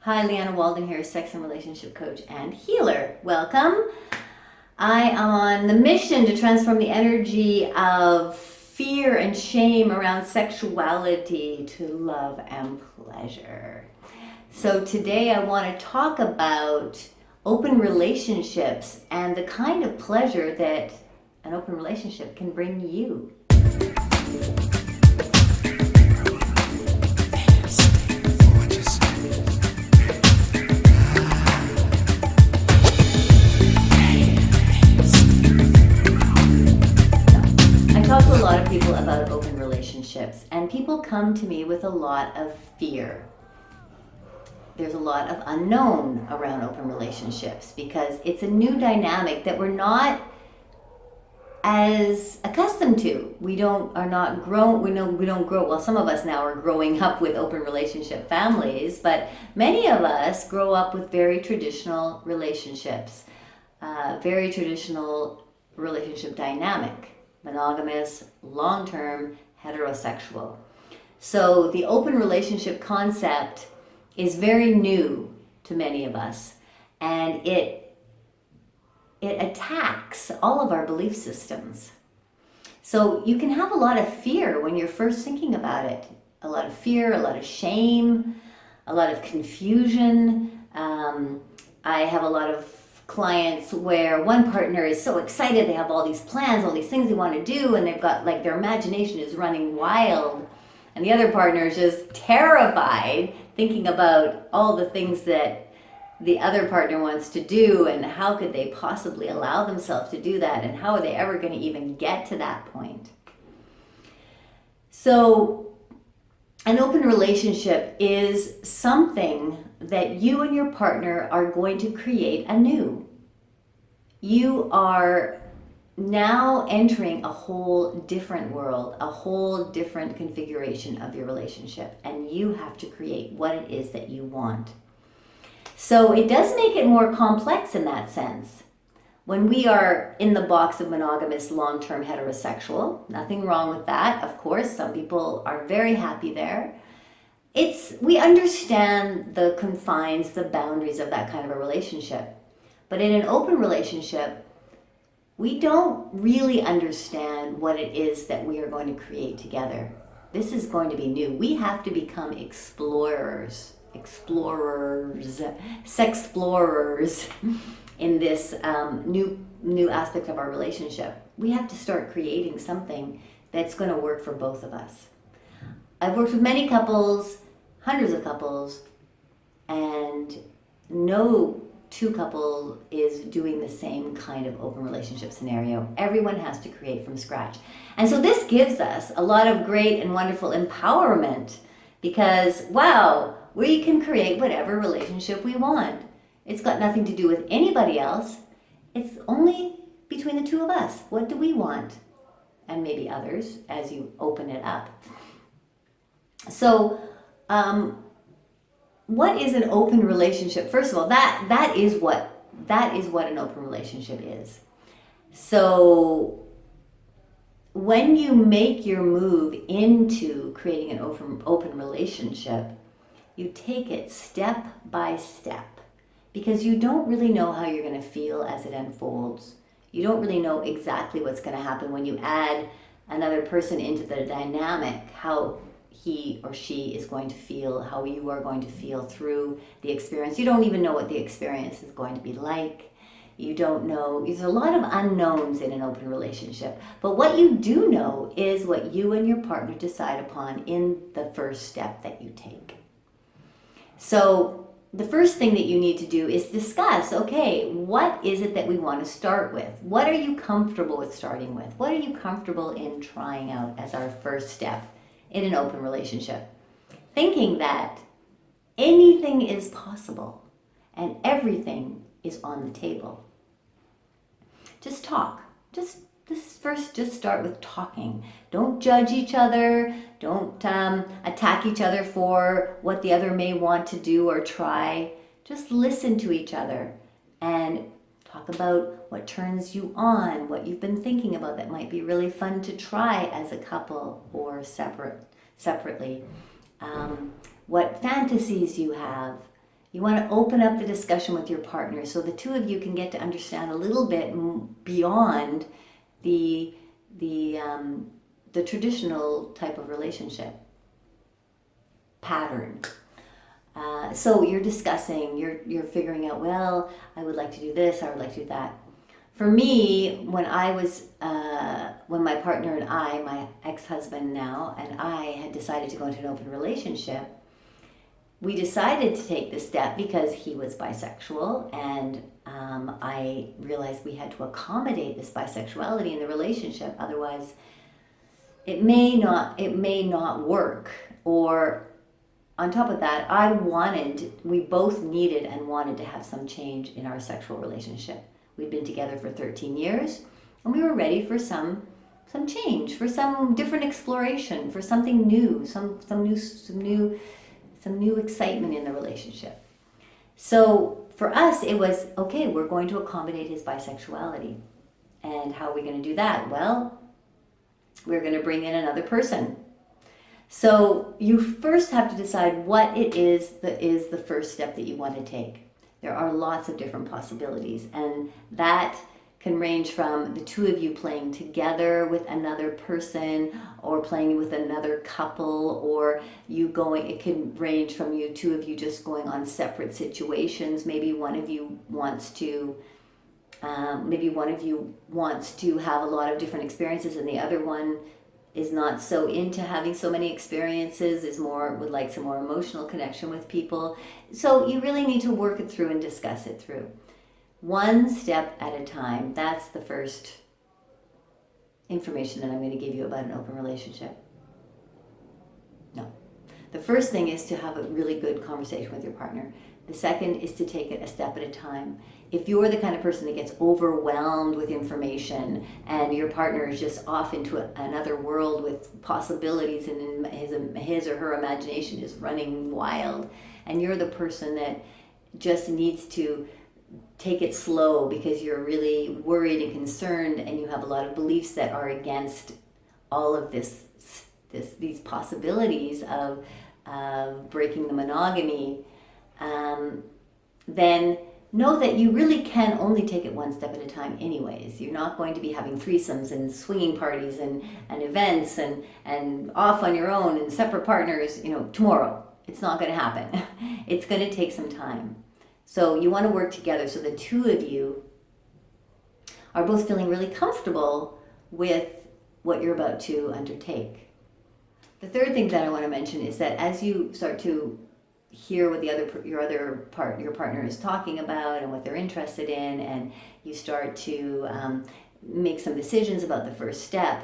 Hi, Lianna Walden here, sex and relationship coach and healer. Welcome. I am on the mission to transform the energy of fear and shame around sexuality to love and pleasure. So today I want to talk about open relationships and the kind of pleasure that an open relationship can bring you. I talk to a lot of people about open relationships, and people come to me with a lot of fear. There's a lot of unknown around open relationships because it's a new dynamic that we're not as accustomed to. We don't grow. Well, some of us now are growing up with open relationship families, but many of us grow up with very traditional relationships, very traditional relationship dynamic. Monogamous, long-term, heterosexual. So the open relationship concept is very new to many of us, and it attacks all of our belief systems. So you can have a lot of fear when you're first thinking about it. A lot of fear, a lot of shame, a lot of confusion. I have a lot of clients where one partner is so excited, they have all these plans, all these things they want to do, and they've got their imagination is running wild, and the other partner is just terrified thinking about all the things that the other partner wants to do, and how could they possibly allow themselves to do that, and how are they ever going to even get to that point. So an open relationship is something that you and your partner are going to create anew. You are now entering a whole different world, a whole different configuration of your relationship, and you have to create what it is that you want. So it does make it more complex in that sense. When we are in the box of monogamous, long-term, heterosexual, nothing wrong with that. Of course, some people are very happy there. We understand the confines, the boundaries of that kind of a relationship. But in an open relationship, we don't really understand what it is that we are going to create together. This is going to be new. We have to become explorers, sexplorers in this new aspect of our relationship. We have to start creating something that's going to work for both of us. I've worked with many couples, hundreds of couples, and no two couple is doing the same kind of open relationship scenario. Everyone has to create from scratch. And so this gives us a lot of great and wonderful empowerment because, wow, we can create whatever relationship we want. It's got nothing to do with anybody else. It's only between the two of us. What do we want? And maybe others as you open it up. So, what is an open relationship? First of all, that is what an open relationship is. So, when you make your move into creating an open relationship, you take it step by step because you don't really know how you're going to feel as it unfolds. You don't really know exactly what's going to happen when you add another person into the dynamic, how he or she is going to feel, how you are going to feel through the experience. You don't even know what the experience is going to be like. You don't know. There's a lot of unknowns in an open relationship. But what you do know is what you and your partner decide upon in the first step that you take. So the first thing that you need to do is discuss, okay, what is it that we want to start with? What are you comfortable with starting with? What are you comfortable in trying out as our first step in an open relationship? Thinking that anything is possible and everything is on the table. Just talk. Just start with talking. Don't judge each other. Don't attack each other for what the other may want to do or try. Just listen to each other and talk about what turns you on, what you've been thinking about that might be really fun to try as a couple or separately. What fantasies you have. You want to open up the discussion with your partner so the two of you can get to understand a little bit beyond the traditional type of relationship pattern. So you're discussing, you're figuring out, well, I would like to do this, I would like to do that. For me, when my partner and I, my ex-husband now, and I had decided to go into an open relationship, we decided to take this step because he was bisexual, and I realized we had to accommodate this bisexuality in the relationship. Otherwise, it may not work. Or on top of that, we both needed and wanted to have some change in our sexual relationship. We'd been together for 13 years, and we were ready for some change, for some different exploration, for something new, some new excitement in the relationship. So for us, it was, okay, we're going to accommodate his bisexuality. And how are we going to do that? Well, we're going to bring in another person. So you first have to decide what it is that is the first step that you want to take. There are lots of different possibilities, and that can range from the two of you playing together with another person, or playing with another couple, or it can range from you two of you just going on separate situations. Maybe one of you wants to have a lot of different experiences, and the other one is not so into having so many experiences, would like some more emotional connection with people. So you really need to work it through and discuss it through. One step at a time. That's the first information that I'm going to give you about an open relationship. No. The first thing is to have a really good conversation with your partner. The second is to take it a step at a time. If you're the kind of person that gets overwhelmed with information and your partner is just off into another world with possibilities, and his or her imagination is running wild, and you're the person that just needs to take it slow because you're really worried and concerned, and you have a lot of beliefs that are against all of these possibilities of breaking the monogamy, then know that you really can only take it one step at a time anyways. You're not going to be having threesomes and swinging parties and events and off on your own and separate partners, tomorrow. It's not going to happen. It's going to take some time. So you want to work together so the two of you are both feeling really comfortable with what you're about to undertake. The third thing that I want to mention is that as you start to hear what your partner is talking about and what they're interested in, and you start to make some decisions about the first step,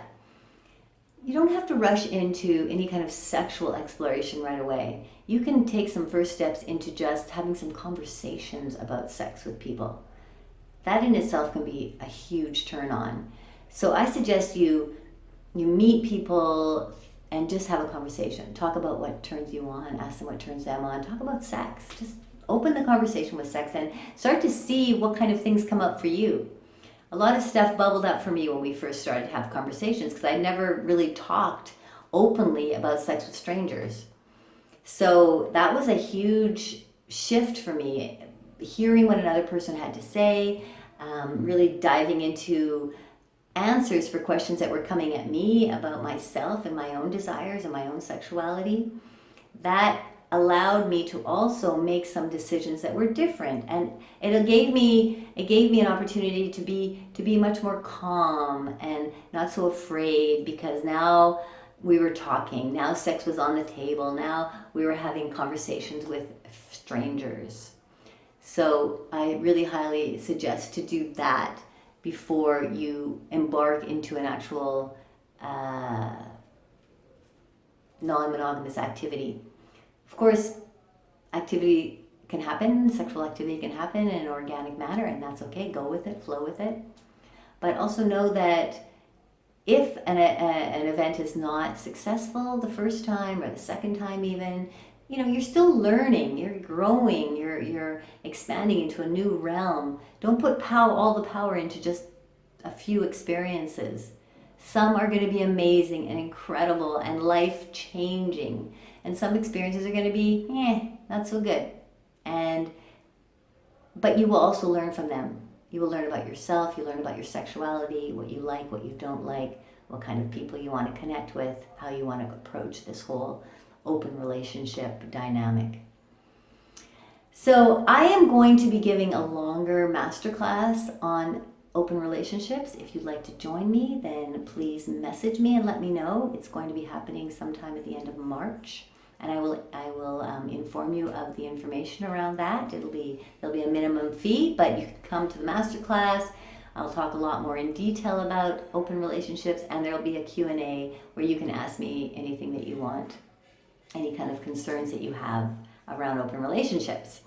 you don't have to rush into any kind of sexual exploration right away. You can take some first steps into just having some conversations about sex with people. That in itself can be a huge turn on. So I suggest you meet people and just have a conversation. Talk about what turns you on, ask them what turns them on, talk about sex. Just open the conversation with sex and start to see what kind of things come up for you. A lot of stuff bubbled up for me when we first started to have conversations because I never really talked openly about sex with strangers. So that was a huge shift for me, hearing what another person had to say, really diving into answers for questions that were coming at me about myself and my own desires and my own sexuality. That allowed me to also make some decisions that were different, and it gave me an opportunity to be much more calm and not so afraid, because now we were talking, now sex was on the table, now we were having conversations with strangers. So I really highly suggest to do that before you embark into an actual non-monogamous activity. Of course, activity can happen, sexual activity can happen in an organic manner, and that's okay. Go with it, flow with it. But also know that if an event is not successful the first time or the second time even, you're still learning, you're growing, you're expanding into a new realm. Don't put all the power into just a few experiences. Some are going to be amazing and incredible and life-changing. And some experiences are going to be, not so good. But you will also learn from them. You will learn about yourself, you learn about your sexuality, what you like, what you don't like, what kind of people you want to connect with, how you want to approach this whole open relationship dynamic. So I am going to be giving a longer masterclass on open relationships. If you'd like to join me, then please message me and let me know. It's going to be happening sometime at the end of March. And I will inform you of the information around that. There'll be a minimum fee, but you can come to the masterclass. I'll talk a lot more in detail about open relationships, and there'll be a Q&A where you can ask me anything that you want, any kind of concerns that you have around open relationships.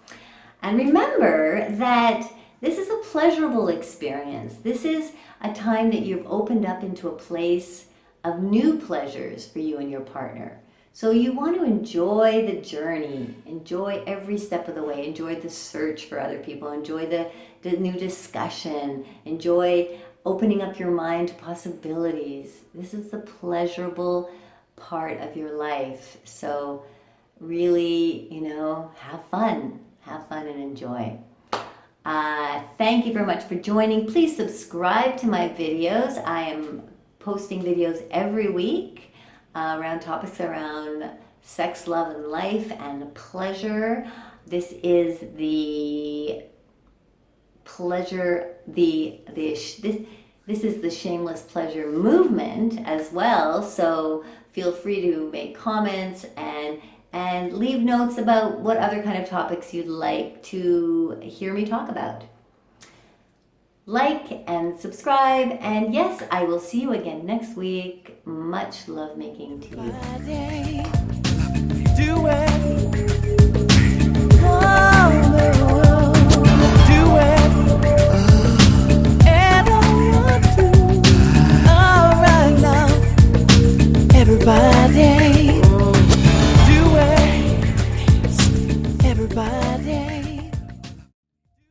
And remember that this is a pleasurable experience. This is a time that you've opened up into a place of new pleasures for you and your partner. So you want to enjoy the journey, enjoy every step of the way, enjoy the search for other people, enjoy the new discussion, enjoy opening up your mind to possibilities. This is the pleasurable part of your life. So really, have fun and enjoy. Thank you very much for joining. Please subscribe to my videos. I am posting videos every week around topics around sex, love, and life, and pleasure. This is the pleasure, this is the shameless pleasure movement as well. So feel free to make comments and leave notes about what other kind of topics you'd like to hear me talk about. Like and subscribe, and yes, I will see you again next week. Much love making to you. Do it.